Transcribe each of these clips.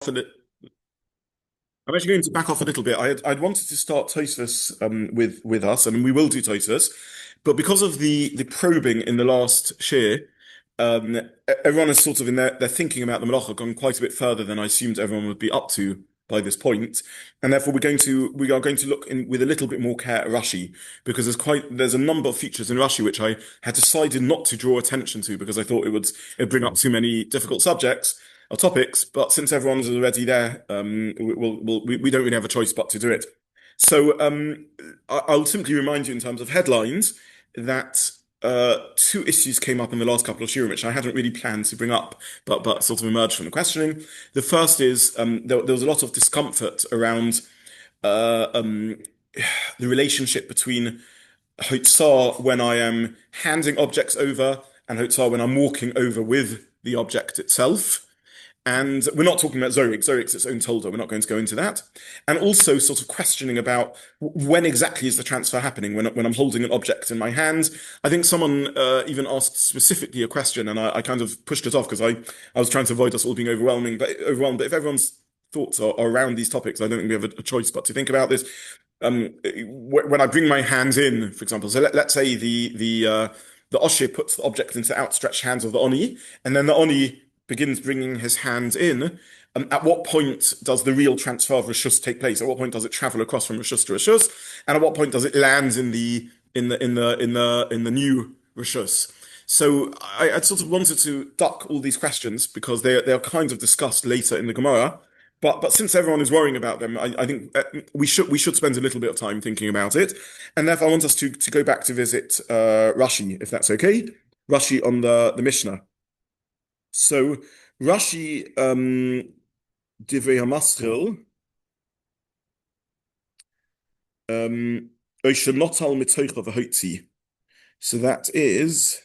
I'm actually going to back off a little bit. I'd wanted to start Tosfos with us, and we will do Tosfos, but because of the probing in the last Shiur, um, everyone is sort of in their thinking about the Malacha gone quite a bit further than I assumed everyone would be up to by this point, and therefore we are going to look in with a little bit more care at Rashi because there's a number of features in Rashi which I had decided not to draw attention to because I thought it'd bring up too many difficult subjects or topics, but since everyone's already there, we don't really have a choice but to do it. So I'll simply remind you in terms of headlines that two issues came up in the last couple of shiurim, which I hadn't really planned to bring up, but sort of emerged from the questioning. The first is there was a lot of discomfort around the relationship between Hotzaah when I am handing objects over and Hotzaah when I'm walking over with the object itself. And we're not talking about Zorig. Zorig's its own tolda. We're not going to go into that. And also sort of questioning about when exactly is the transfer happening when I'm holding an object in my hand. I think someone even asked specifically a question, and I kind of pushed it off because I was trying to avoid us all being overwhelmed. But if everyone's thoughts are around these topics, I don't think we have a choice but to think about this. When I bring my hands in, for example, so let's say the Osher puts the object into the outstretched hands of the Oni, and then the Oni begins bringing his hands in. At what point does the real transfer of Rishus take place? At what point does it travel across from Rishus to Rishus? And at what point does it land in the new Rishus? So I sort of wanted to duck all these questions because they are kind of discussed later in the Gemara. But since everyone is worrying about them, I think we should spend a little bit of time thinking about it. And therefore I want us to go back to visit Rashi, if that's okay. Rashi on the Mishnah. So Rashi, Divrei HaMaschil, Oishanotal Mitocha V'Hotzi. So that is,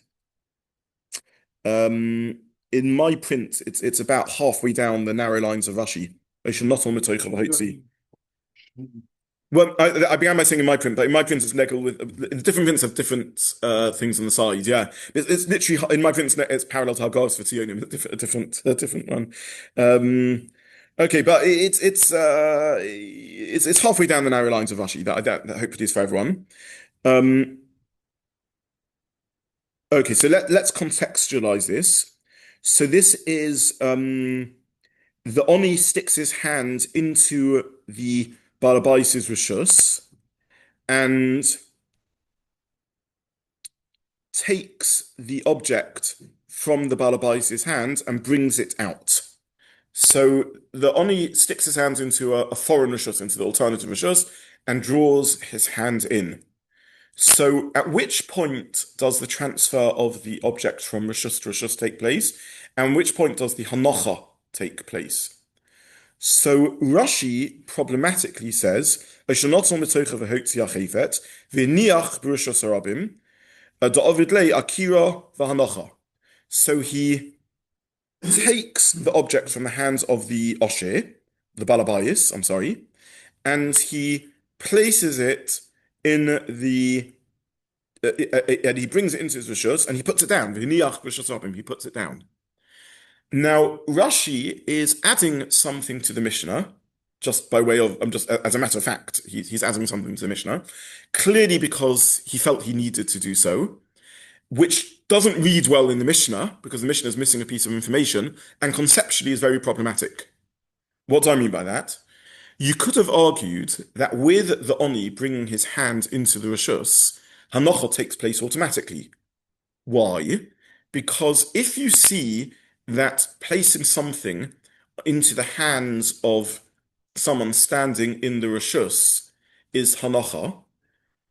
in my print, it's about halfway down the narrow lines of Rashi. Oishanotal Mitocha V'Hotzi. Well, I began by saying in my print, but in my print it's legal with different prints have different things on the side. Yeah, it's literally in my print it's parallel to Hagos for Tionim, a different one. Okay, but it's halfway down the narrow lines of Rashi. That hopefully is for everyone. Okay, so let's contextualize this. So this is the Oni sticks his hand into the Balabais' Rishus and takes the object from the Balabais' hand and brings it out. So the Oni sticks his hands into a foreign Rishus, into the alternative Rishus, and draws his hand in. So at which point does the transfer of the object from Rishus to Rishus take place? And which point does the Hanocha take place? So Rashi problematically says, so he takes the object from the hands of the Osher, the Balabayis, I'm sorry, and he places it in and he brings it into his Rishus and he puts it down. He puts it down. Now, Rashi is adding something to the Mishnah, just by way of, just as a matter of fact, he's adding something to the Mishnah, clearly because he felt he needed to do so, which doesn't read well in the Mishnah, because the Mishnah is missing a piece of information, and conceptually is very problematic. What do I mean by that? You could have argued that with the Oni bringing his hand into the Rishus, Hanocha takes place automatically. Why? Because if you see that placing something into the hands of someone standing in the Rishus is Hanocha,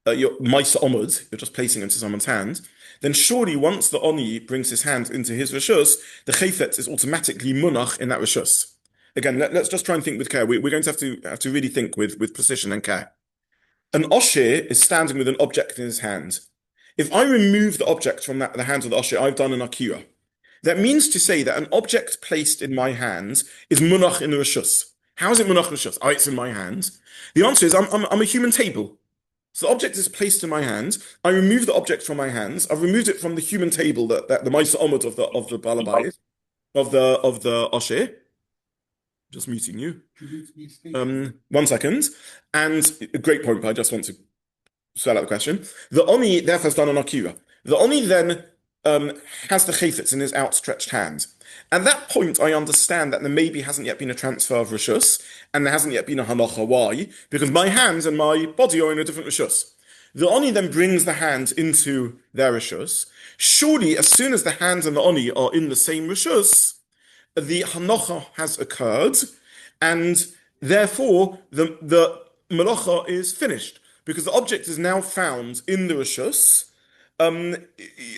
you're Maisa Omud, you're just placing it into someone's hand, then surely once the Oni brings his hand into his Rishus, the Chayfetz is automatically Munach in that Rishus. Again, let's just try and think with care. We're going to have to really think with precision and care. An Osher is standing with an object in his hand. If I remove the object from the hands of the Osher, I've done an Akira. That means to say that an object placed in my hands is munach in the Rishus. How is it munach in the Rishus? Oh, it's in my hands. The answer is I'm a human table. So the object is placed in my hands. I remove the object from my hands. I've removed it from the human table that the Maisa Omot of the Balabai, of the Osher. Just muting you. One second. And a great point, but I just want to spell out the question. The Oni therefore has done an Akira. The Oni then has the chayfetz in his outstretched hand. At that point, I understand that there maybe hasn't yet been a transfer of Rishus, and there hasn't yet been a Halacha. Why? Because my hands and my body are in a different Rishus. The Oni then brings the hands into their Rishus. Surely, as soon as the hands and the Oni are in the same Rishus, the Hanocha has occurred, and therefore the melacha is finished, because the object is now found in the Rishus, on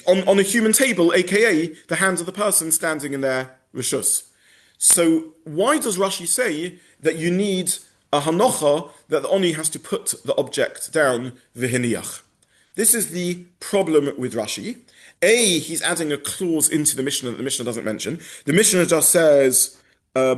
a human table, aka the hands of the person standing in their Rishus. So why does Rashi say that you need a Hanocha, that the Oni has to put the object down, v'hiniach? This is the problem with Rashi. He's adding a clause into the Mishnah that the Mishnah doesn't mention. The Mishnah just says, not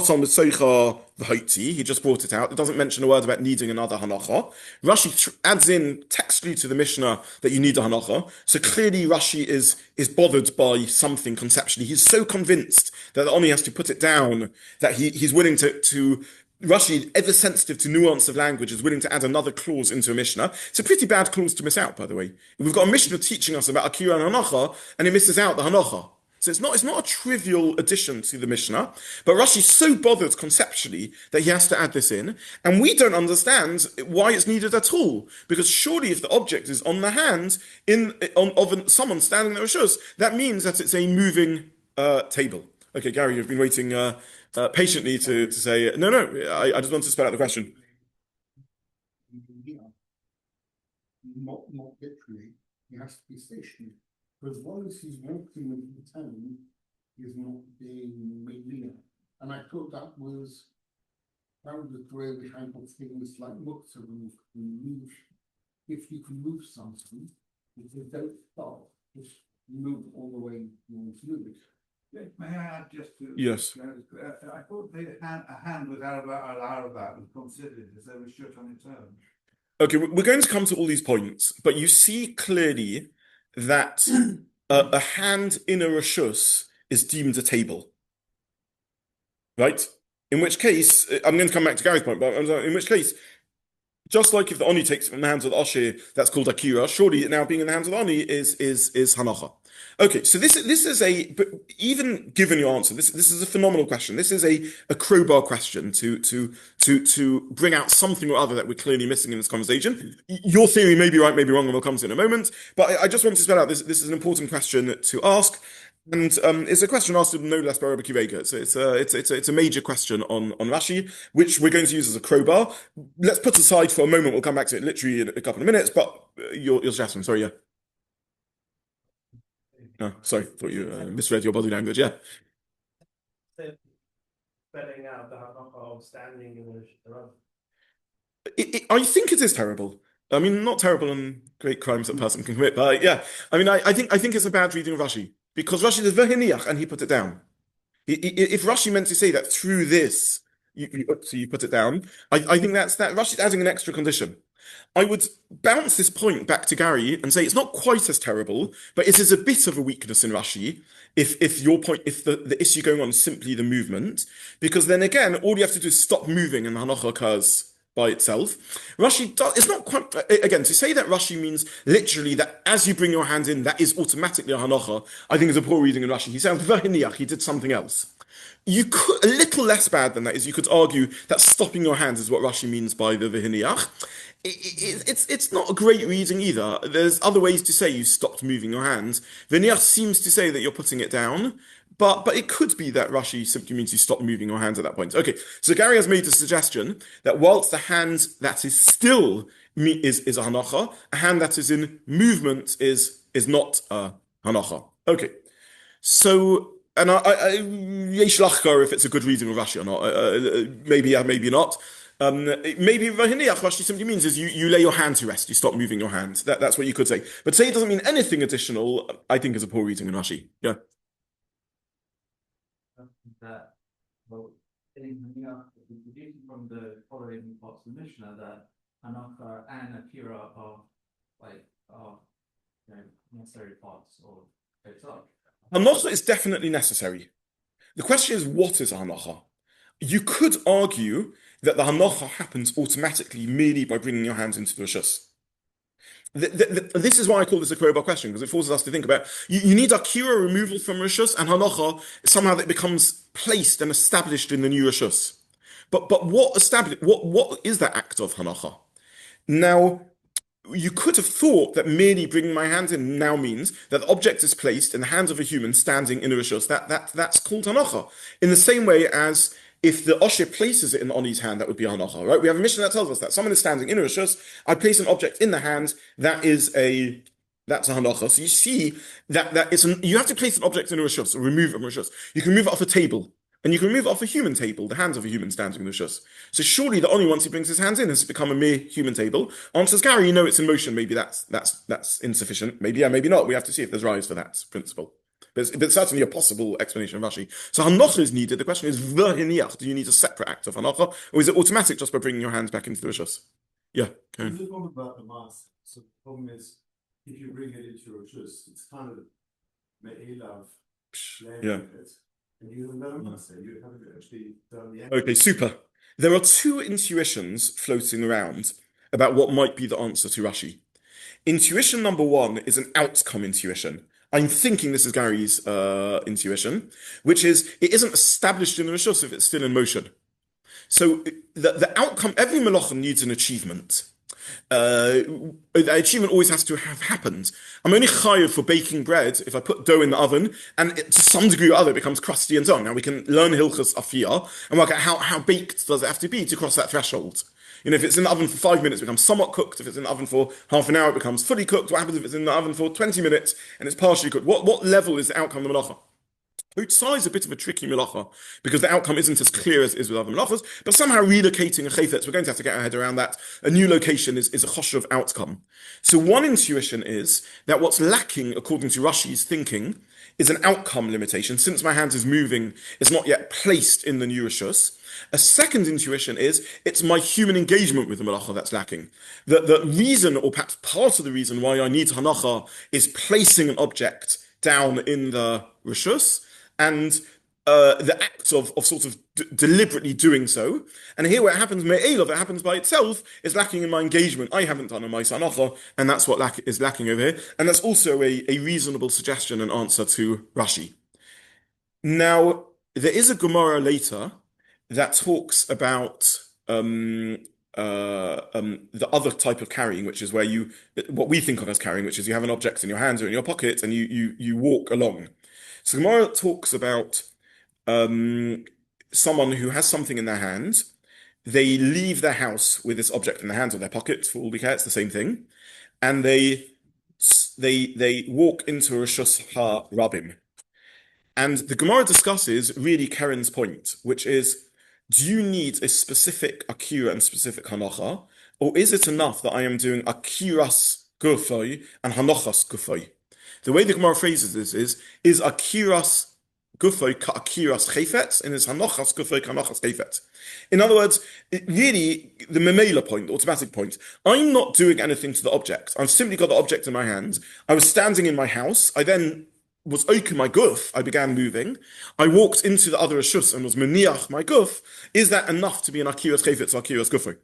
on the Masechet Shabbat. He just brought it out. It doesn't mention a word about needing another Halacha. Rashi adds in textually to the Mishnah that you need a Halacha. So clearly Rashi is bothered by something conceptually. He's so convinced that the Oni has to put it down that he's willing to Rashi, ever sensitive to nuance of language, is willing to add another clause into a Mishnah. It's a pretty bad clause to miss out, by the way. We've got a Mishnah teaching us about Akira and Hanocha, and it misses out the Hanocha. So it's not a trivial addition to the Mishnah, but Rashi's so bothered conceptually that he has to add this in, and we don't understand why it's needed at all. Because surely, if the object is on the hand of someone standing there, that means that it's a moving table. Okay, Gary, you've been waiting patiently to say, no, I just want to spell out the question. Not literally, he has to be stationary. Because once he's walking into the town, he's not being made near. And I thought that was the way behind of things like muktzah, and move. If you can move something, if you don't stop, just move all the way you want to move it. May I add just to... Yes. I thought a hand was out of that was considered as though it was shut on its own. Okay, we're going to come to all these points, but you see clearly that a hand in a rishus is deemed a table, right? In which case, I'm going to come back to Gary's point, but in which case, just like if the Oni takes it from the hands of the Oshir, that's called Akira, surely it now being in the hands of the Oni is Hanacha. Okay, so this is but even given your answer, this is a phenomenal question. This is a crowbar question to bring out something or other that we're clearly missing in this conversation. Your theory may be right, may be wrong, and we'll come to it in a moment. But I just want to spell out this is an important question to ask. And it's a question asked of no less by Rabbi Zobin. So it's a major question on Rashi, which we're going to use as a crowbar. Let's put aside for a moment. We'll come back to it literally in a couple of minutes. But your suggestion, sorry, yeah. Oh, sorry, thought you misread your body language. Yeah. Spelling out the halacha of standing in the road. I think it is terrible. I mean, not terrible and great crimes that a person can commit, but yeah. I mean, I think it's a bad reading of Rashi. Because Rashi does v'hiniach and he put it down. If Rashi meant to say that through this, you put it down, I think that Rashi's adding an extra condition. I would bounce this point back to Gary and say it's not quite as terrible, but it is a bit of a weakness in Rashi if your point, if the issue going on is simply the movement, because then again, all you have to do is stop moving and the hanocha occurs by itself. Rashi it's not quite, again, to say that Rashi means literally that as you bring your hand in, that is automatically a hanocha, I think is a poor reading in Rashi. He sounds v'hiniach, he did something else. You could, a little less bad than that is you could argue that stopping your hands is what Rashi means by the v'hiniach. It's not a great reading either. There's other ways to say you stopped moving your hands. V'hiniach seems to say that you're putting it down. But it could be that Rashi simply means you stop moving your hands at that point. Okay, so Gary has made the suggestion that whilst the hand that is still is a hanacha, a hand that is in movement is not a hanacha. Okay, so and yesh lachkar if it's a good reading of Rashi or not. Maybe yeah, maybe not. Maybe v'hiniach Rashi simply means is you lay your hand to rest, you stop moving your hand. That's what you could say. But say it doesn't mean anything additional, I think is a poor reading in Rashi. Yeah. That deducing from the following parts of the Mishnah that Hanocha and Akira are necessary parts of Hotzaah. Hanocha is definitely necessary. The question is, what is a hanacha? You could argue that the hanacha happens automatically merely by bringing your hands into the rishus. This is why I call this a crowbar question, because it forces us to think about you need akira removal from rishus, and hanacha somehow that becomes placed and established in the new rishus. But what is that act of hanacha? Now, you could have thought that merely bringing my hands in now means that the object is placed in the hands of a human standing in a rishus. That's called hanacha. In the same way as if the osher places it in Oni's hand, that would be hanacha, right? We have a mission that tells us that someone is standing in a rishus. I place an object in the hand. That's a hanacha. So you see you have to place an object in a rishus or remove it from a rishus. You can move it off a table. And you can move it off a human table, the hands of a human standing in the rishus. So surely the Oni, once he brings his hands in, has become a mere human table. Answers Gary, it's in motion. Maybe that's insufficient. Maybe yeah, maybe not. We have to see if there's rise for that principle. But it's certainly a possible explanation of Rashi. So hanacha is needed. The question is, v'hiniach, do you need a separate act of hanacha, or is it automatic just by bringing your hands back into the rishus? Yeah. There's a problem about the mask. So the problem is, if you bring it into your rishus, it's kind of me'elav, Yeah. and you haven't actually done the Okay, super. There are two intuitions floating around about what might be the answer to Rashi. Intuition number one is an outcome intuition. I'm thinking this is Gary's intuition, which is it isn't established in the rishus if it's still in motion. So the outcome, every melachot needs an achievement. The achievement always has to have happened. I'm only chayav for baking bread if I put dough in the oven and to some degree or other it becomes crusty and so on. Now we can learn hilchas afiyah and work out how baked does it have to be to cross that threshold. If it's in the oven for 5 minutes, it becomes somewhat cooked. If it's in the oven for half an hour, it becomes fully cooked. What happens if it's in the oven for 20 minutes and it's partially cooked? What level is the outcome of the melacha? Hotzaah is a bit of a tricky melacha because the outcome isn't as clear as is with other melachos, but somehow relocating a chayfetz, we're going to have to get our head around that. A new location is a choshev outcome. So one intuition is that what's lacking, according to Rashi's thinking, is an outcome limitation. Since my hand is moving, it's not yet placed in the new rishus. A second intuition is it's my human engagement with the melacha that's lacking. The reason, or perhaps part of the reason why I need hanacha is placing an object down in the rishus, and the act of sort of deliberately doing so. And here where it happens me'elav, it happens by itself, is lacking in my engagement. I haven't done a ma'aseh hanacha, and that's what is lacking over here. And that's also a reasonable suggestion and answer to Rashi. Now, there is a Gemara later that talks about the other type of carrying, which is where what we think of as carrying, which is you have an object in your hands or in your pocket and you walk along. So Gemara talks about someone who has something in their hands. They leave their house with this object in their hands or their pocket, for all we care, it's the same thing. And they walk into a Rishus HaRabim. And the Gemara discusses really Karen's point, which is, do you need a specific akira and specific hanacha, or is it enough that I am doing akiras gufay and hanachas gufay? The way the Gemara phrases this is akiras gufay ka akiras chayfetz, and is hanachas gufay ka hanachas chayfetz. In other words, really, the memela point, the automatic point, I'm not doing anything to the object. I've simply got the object in my hand. I was standing in my house. I then was oiku my guf, I began moving. I walked into the other rishus and was meniach my guf. Is that enough to be an akiras chayfetz or akiras gufay?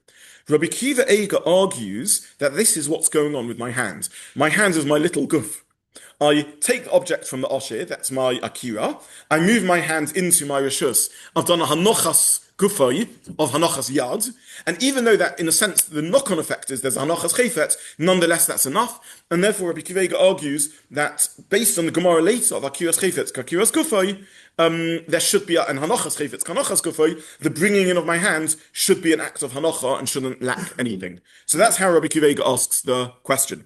Rabbi Kiva Eiger argues that this is what's going on with my hand. My hand is my little guf. I take the object from the osher, that's my akira. I move my hand into my rishus. I've done a hanochas gufay of hanochas yad. And even though that, in a sense, the knock-on effect is there's a hanochas chayfetz, nonetheless that's enough. And therefore Rabbi Kiva Eiger argues that based on the Gemara later of akiras chayfetz, akiras gufay, there should be an hanochas chayfetz, hanochas gufay. The bringing in of my hand should be an act of hanocha and shouldn't lack anything. So that's how Rabbi Kiva Eiger asks the question.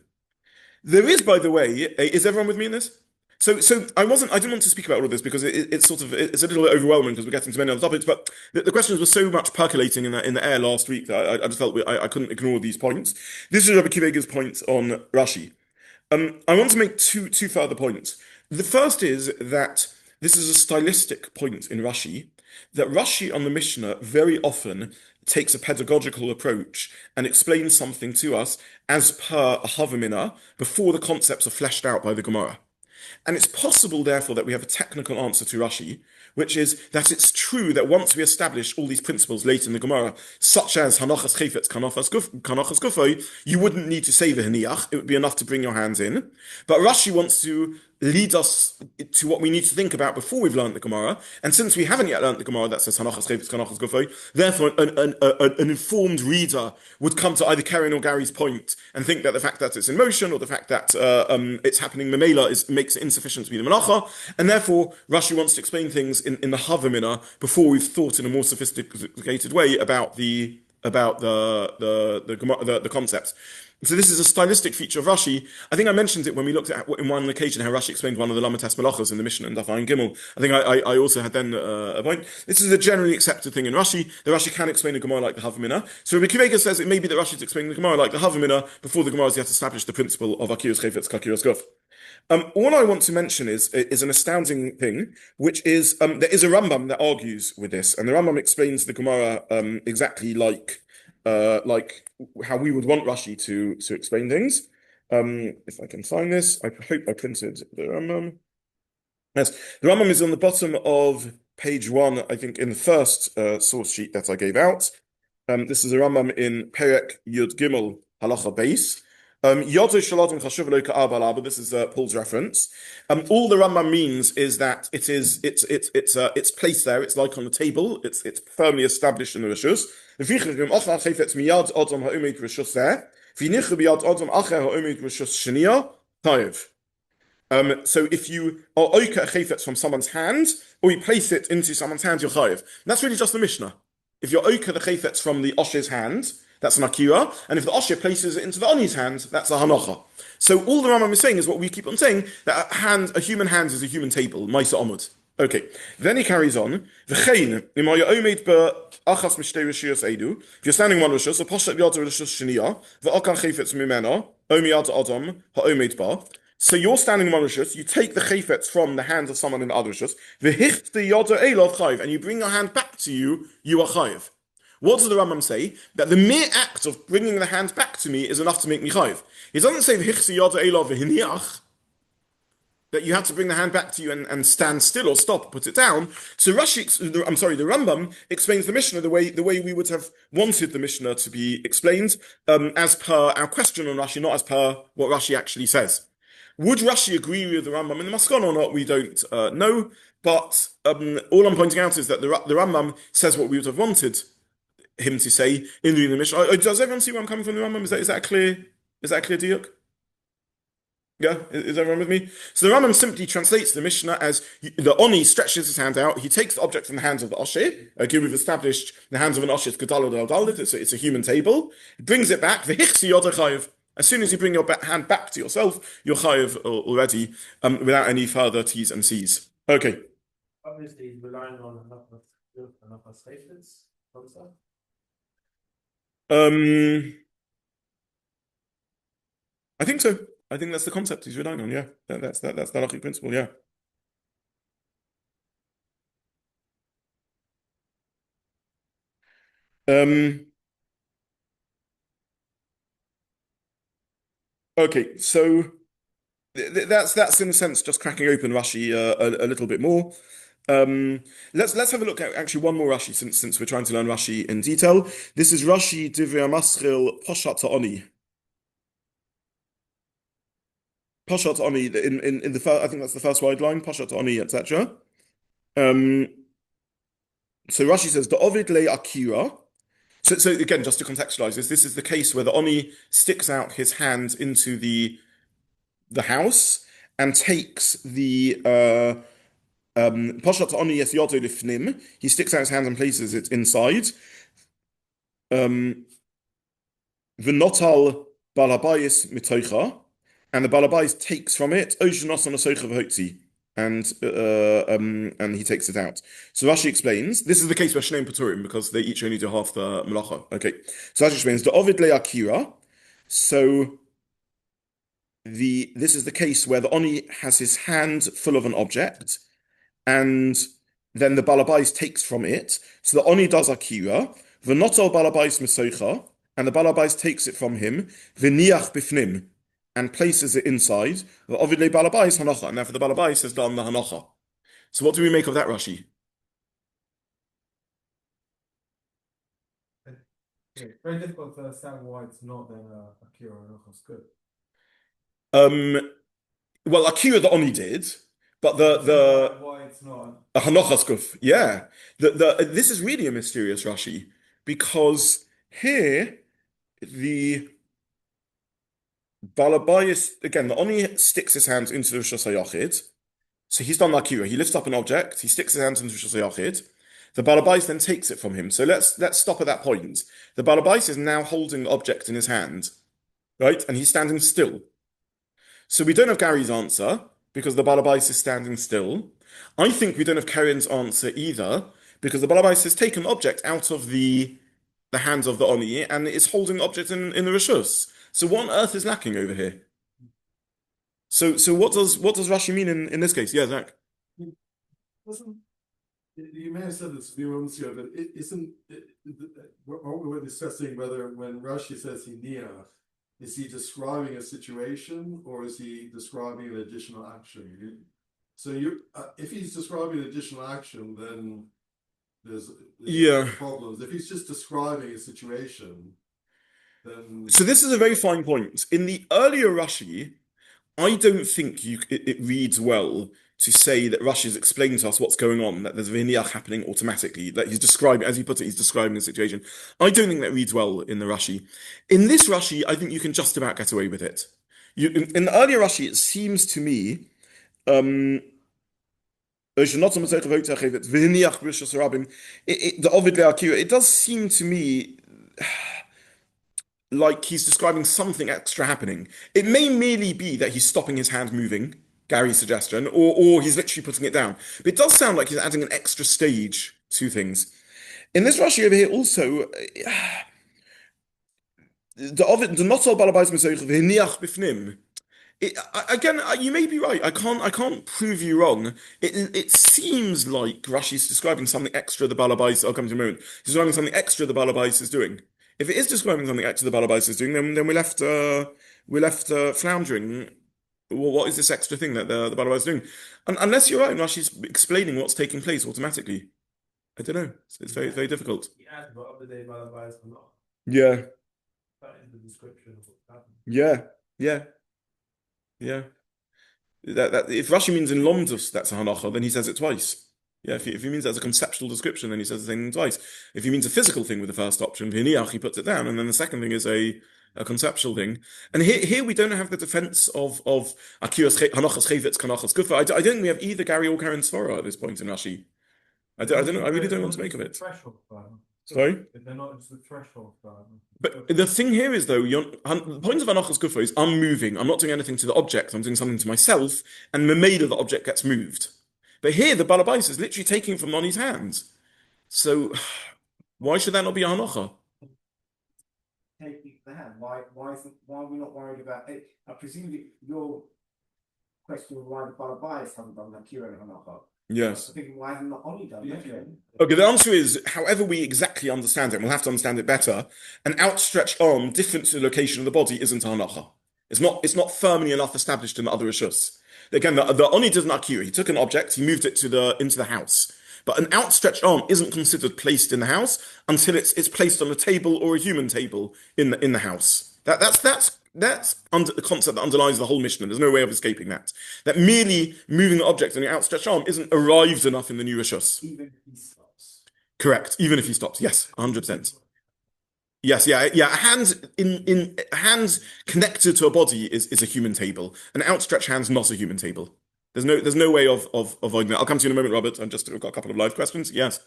There is, by the way, is everyone with me in this? So I didn't want to speak about all of this because it's a little bit overwhelming because we're getting to many other topics, but the questions were so much percolating in the air last week that I just felt I couldn't ignore these points. This is Rabbi Kiva Eiger's point on Rashi. I want to make two further points. The first is that this is a stylistic point in Rashi, that Rashi on the Mishnah very often takes a pedagogical approach and explains something to us as per a havamina before the concepts are fleshed out by the Gemara. And it's possible, therefore, that we have a technical answer to Rashi, which is that it's true that once we establish all these principles later in the Gemara, such as Hanachas Chayfetz, Kanachas Gufay, you wouldn't need to say the Haniach, it would be enough to bring your hands in. But Rashi wants to lead us to what we need to think about before we've learned the Gemara, and since we haven't yet learned the Gemara that says Hanachas Chayfetz, Kanachas Gufay, therefore an informed reader would come to either Karen or Gary's point and think that the fact that it's in motion or the fact that it's happening Memela makes it insufficient to be the Melacha, and therefore Rashi wants to explain things in the Havamina before we've thought in a more sophisticated way about the concepts. So this is a stylistic feature of Rashi. I think I mentioned it when we looked at in one occasion how Rashi explained one of the Lamates Melachos in the Mishnah and Daf Ayin Gimel. I think I also had then a point. This is a generally accepted thing in Rashi. The Rashi can explain a Gemara like the Havamina. So Rabbi Kiva says it may be that Rashi is explaining the Gemara like the Havamina before the Gemara has yet established the principle of Akiras Chayfetz Kakiras Guf. All I want to mention is an astounding thing, which is there is a Rambam that argues with this, and the Rambam explains the Gemara exactly like how we would want Rashi to explain things. If I can find this, I hope I printed the Rambam. Yes, the Rambam is on the bottom of page 1, I think, in the first source sheet that I gave out. This is a Rambam in Perek Yud Gimel Halacha Beis. This is Paul's reference. All the Rambam means is that it's placed there. It's like on the table. It's firmly established in the Rishus. So if you are oika a chayfetz from someone's hand, or you place it into someone's hand, you're chayiv. That's really just the Mishnah. If you're oika the chayfetz from the osher's hand, that's an akira, and if the osher places it into the oni's hand, that's a hanocha. So all the Rambam is saying is what we keep on saying, that a human hand is a human table, maisa omud. Okay, then he carries on. If you're standing one rishus, a poshet yad rishus sheniya, v'akan chayfetz mimena, omi yad adam ha'omed ba. So you're standing one rishus, you take the chayfetz from the hand of someone in the other rishus, v'hichte yad elov chayiv, and you bring your hand back to you, you are chayiv. What does the Rambam say? That the mere act of bringing the hand back to me is enough to make me chayiv. He doesn't say v'hichte yad elov v'hiniach, that you have to bring the hand back to you and stand still or stop, put it down. So the Rambam explains the Mishnah the way we would have wanted the Mishnah to be explained, as per our question on Rashi, not as per what Rashi actually says. Would Rashi agree with the Rambam in the Maskon or not? We don't know, but all I'm pointing out is that the Rambam says what we would have wanted him to say in the Mishnah. Does everyone see where I'm coming from the Rambam? Is that clear? Is that clear, Diuk? Yeah, is everyone with me? So the Rambam simply translates the Mishnah as the Oni stretches his hand out, he takes the object from the hands of the Osher. Okay, we've established the hands of an Osher is Gedal or Dalit, it's a human table. He brings it back, v'hichsi yoda chayiv. As soon as you bring your hand back to yourself, you're chayiv already, without any further T's and C's. Okay. Obviously, he's relying on enough statements. I think so. I think that's the concept he's relying on. Yeah, that's the halachic principle. Yeah. Okay, so that's in a sense just cracking open Rashi a little bit more. Let's have a look at actually one more Rashi since we're trying to learn Rashi in detail. This is Rashi Divrei Maschil Poshat Ta'oni. Poshat Oni in the first, I think that's the first wide line. Poshat Oni, etc. So Rashi says the Ovid le Akira. So again, just to contextualize this is the case where the Oni sticks out his hand into the house and takes the Poshat Oni es yodo lifnim. He sticks out his hand and places it inside. V'notal balabayis mitocha. And the balabais takes from it, and he takes it out. So Rashi explains, this is the case where Shneim Paturim, because they each only do half the melacha. Okay. So Rashi explains, the Ovid le Akira. So this is the case where the Oni has his hand full of an object, and then the balabais takes from it. So the Oni does Akira, v'notal balabais mesocha, and the balabais takes it from him, v'niach bifnim, and places it inside. The Ovid le balabais hanocha, and therefore the balabais has done the hanocha. So what do we make of that, Rashi? Very difficult to understand why it's not then Akira and Ochos good. Well, Akira the Oni did, but the Why it's not. a Hanochas Guf, yeah. This is really a mysterious Rashi because here the Balabayas again, the Oni sticks his hands into the Rosh Hashanah. So he's done Akira. He lifts up an object, he sticks his hands into Rosh Hashanah. The Balabais then takes it from him. So let's stop at that point. The Balabais is now holding the object in his hand, right? And he's standing still. So we don't have Gary's answer because the Balabais is standing still. I think we don't have Karen's answer either because the Balabais has taken the object out of the hands of the Oni and is holding the object in the Rishus. So what on earth is lacking over here? So what does Rashi mean in this case? Yeah, Zach. You may have said this a few moments ago, but we're discussing whether when Rashi says hiniach, is he describing a situation or is he describing an additional action? So if he's describing an additional action, then there's problems. If he's just describing a situation, then so this is a very fine point. In the earlier Rashi, I don't think it reads well to say that Rashi is explaining to us what's going on, that there's a v'hiniach happening automatically, that he's describing, as he puts it, he's describing a situation. I don't think that reads well in the Rashi. In this Rashi, I think you can just about get away with it. In the earlier Rashi, it seems to me, the Ovid Le'akira, it does seem to me like he's describing something extra happening. It may merely be that he's stopping his hand moving, Gary's suggestion, or he's literally putting it down. But it does sound like he's adding an extra stage to things. In this Rashi over here also, the not all balabais mesoich v'hiniach bifnim. Again, you may be right. I can't prove you wrong. It seems like Rashi's describing something extra the balabais. I'll come to a moment. He's describing something extra the balabais is doing. If it is describing something extra the balabais is doing, then we're left floundering. Well, what is this extra thing that the balabais is doing? Unless you're right, Rashi's explaining what's taking place automatically. I don't know. It's very, very difficult. Yeah, but of the day, Balabais are not. Yeah. That is the description of what's happening. Yeah. That if Rashi means in Lomdus that's a hanacha, then he says it twice. Yeah, if he means as a conceptual description, then he says the same thing twice. If he means a physical thing with the first option, v'hiniach, he puts it down, and then the second thing is a conceptual thing. And here we don't have the defense of Akiras Hanachas Chayvitz Kanachas Gufa. I don't think we have either Gary or Karen Svara at this point in Rashi. I don't know. I really don't know what to make of it. Sorry? They're not just the threshold. But the thing here is, though, the point of Anachas Gufa is I'm moving. I'm not doing anything to the object. I'm doing something to myself, and the made of the object gets moved. But here, the Balabais is literally taking from Noni's hands. So, why should that not be a Hanacha? Taking the hand. Why are we not worried about it? I presume your question was why the Balabais haven't done Akira and Hanacha. Yes. I think why haven't the Oni done that? Okay, the answer is, however we exactly understand it, and we'll have to understand it better, an outstretched arm different to the location of the body isn't a hanacha. It's not firmly enough established in the other rishus. Again, the Oni does an akira. He took an object, he moved it into the house. But an outstretched arm isn't considered placed in the house until it's placed on a table or a human table in the house. That's under the concept that underlies the whole Mishnah. There's no way of escaping that. That merely moving the object on your outstretched arm isn't arrived enough in the new Rishus. Even if he stops. Correct. Even if he stops. Yes, 100%. Yes, yeah. A hand connected to a body is a human table. An outstretched hand's not a human table. There's no way of avoiding that. I'll come to you in a moment, Robert. I've got a couple of live questions. Yes.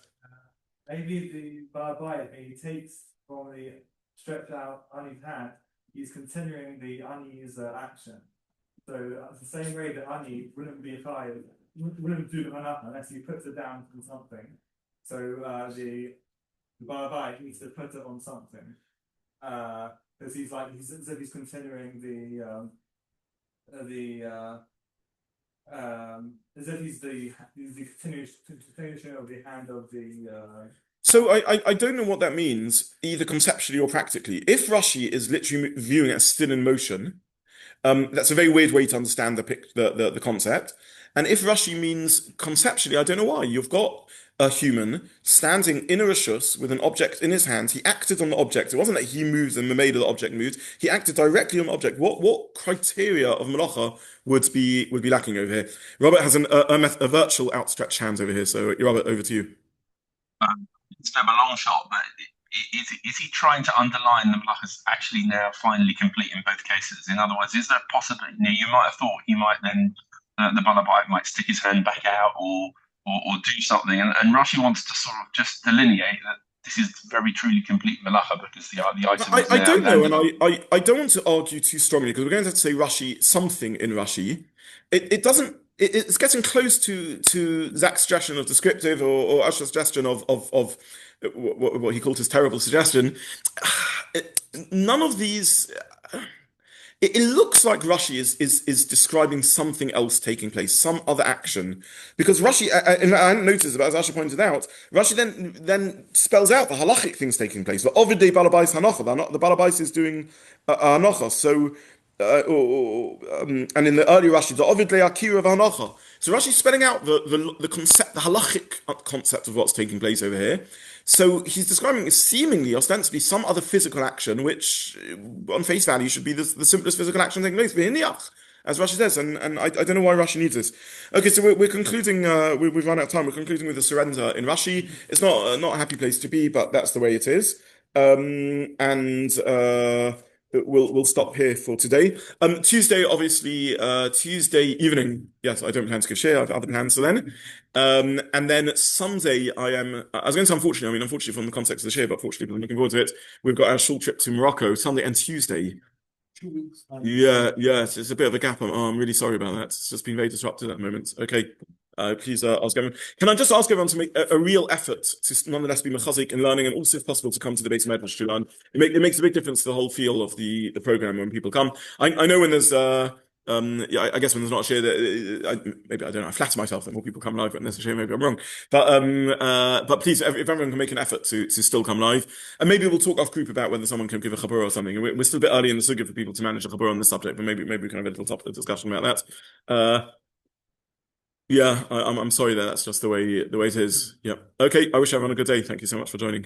Maybe the Balabai, he takes from the stretched out Ani's hand, he's continuing the Ani's action. So it's the same way that Ani wouldn't be wouldn't do the Hanacha unless he puts it down on something. So the Balabai needs to put it on something. Because he's as if he's continuing as if he's the continuation of the hand of the. So I don't know what that means, either conceptually or practically. If Rashi is literally viewing it as still in motion, that's a very weird way to understand the concept. And if Rashi means conceptually, I don't know why. You've got a human standing in a rishus with an object in his hand. He acted on the object. It wasn't that he moves and the made of the object moved. He acted directly on the object. What criteria of melacha would be lacking over here? Robert has a virtual outstretched hand over here. So Robert, over to you. It's a bit of a long shot, but is he trying to underline the malacha is actually now finally complete in both cases? In other words, is there possibly, you might have thought he might then, the balabait might stick his hand back out or do something, and Rashi wants to sort of just delineate that this is very truly complete malacha because the item is I don't know, landed. and I don't want to argue too strongly because we're going to have to say Rashi something in Rashi. It doesn't. It's getting close to Zach's suggestion of descriptive or Asher's suggestion of what he called his terrible suggestion. None of these. It looks like Rashi is describing something else taking place, some other action, because Rashi, and I hadn't noticed, but as Asher pointed out, Rashi then spells out the halachic things taking place. The Ovidei balabais hanocha, the balabais is doing hanocha. So, and in the early Rashi, the Ovidei akira hanocha. So Rashi's spelling out the concept, the halachic concept of what's taking place over here. So he's describing seemingly, ostensibly, some other physical action, which, on face value, should be the simplest physical action taking place, as Rashi says, and I don't know why Rashi needs this. Okay, so we're concluding. We've run out of time. We're concluding with the surrender in Rashi. It's not a happy place to be, but that's the way it is. We'll stop here for today. Tuesday, obviously, Tuesday evening. Yes, I don't plan to give share. I have other plans for then. And then Sunday, I was going to say unfortunately. I mean, unfortunately from the context of the share, but fortunately, I'm looking forward to it. We've got our short trip to Morocco Sunday and Tuesday. 2 weeks. Yeah, it's a bit of a gap. I'm really sorry about that. It's just been very disrupted at the moment. Okay. Please ask everyone. Can I just ask everyone to make a real effort to nonetheless be mechazik in learning, and also, if possible, to come to the Beis Medrash to learn. It makes a big difference to the whole feel of the program when people come. I know when there's I guess when there's not a share that maybe I don't know. I flatter myself that more people come live, but there's a share. Maybe I'm wrong. But please, if everyone can make an effort to still come live, and maybe we'll talk off group about whether someone can give a chaburah or something. We're still a bit early in the sugya for people to manage a chaburah on this subject, but maybe we can have a little topic of discussion about that. Yeah, I'm sorry that's just the way it is. Yeah. Okay. I wish everyone a good day. Thank you so much for joining.